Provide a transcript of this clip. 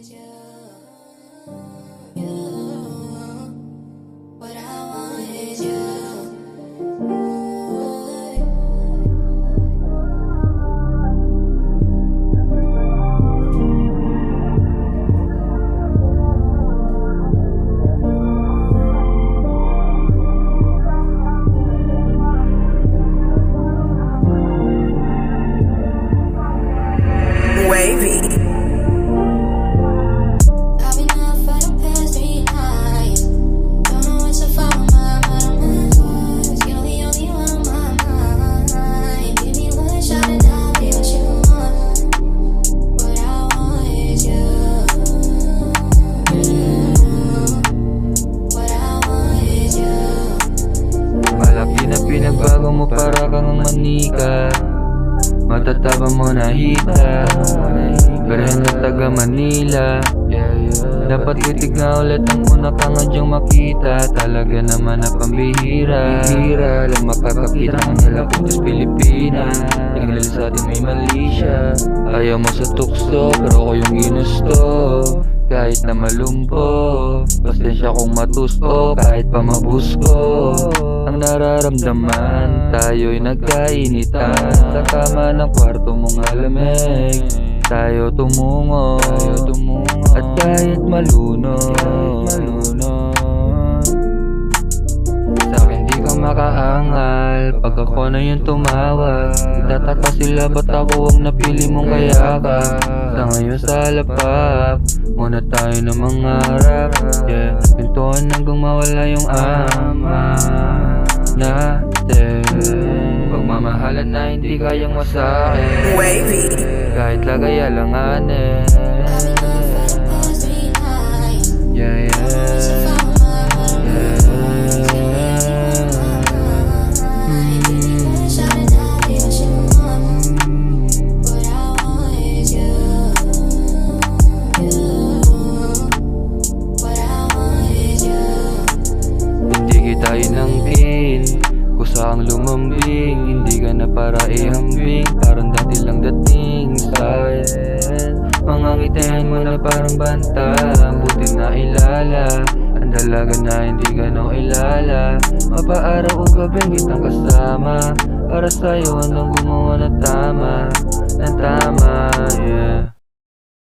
is you. What I want is you. Wavy. I've been up for the past 3 nights. Don't know what's so far on my mind. You're the only one on my mind. Give me one shot and I'll be what you want. What I want is you. What I want is you. Malaki na pinagbago mo para kang manika. Matataba mo na hita, Garen na taga Manila. Dapat itig na ulit ang una ka nga dyang makita. Talaga naman na pambihira. Lang makakakita ng nila putos Pilipinas. Tingnan sa atin may mali siya. Ayaw mo sa tukso, pero ko yung ginusto. Kahit na malumpo, pasensya kung matusto. Kahit pa mabusko, ang nararamdaman, tayo'y nagkainitan. Sa kama ng kwarto mong alamig, tayo tumungo. At kahit malunod, sa'kin di ka makaangal. Pag ako na yung tumawag, itataka sila ba't ako ang napili mong kayakap. Sa ngayon sa lapap, muna tayo na mangarap. Pintuan hanggang mawala yung ama natin. Pagmamahalan na hindi kayang masakin. Wavy. Kahit lagay alanganin. I've been up for the past 3 nights. Yeah, Don't know what's so yeah. far on my mind. Give me one shot and I'll be what you want. What I want is you. What I want is you. Hindi kita inangkin, kusa kang lumambing. Hindi ka na para ihambing, parang dati lang dating sa'kin. Mga ngitihan mo na parang banta, buti na ilala. Ang dalaga na hindi ka nang ilala. Mapaaraw o gabing kitang kasama, para sa'yo hanggang gumawa na tama, yeah.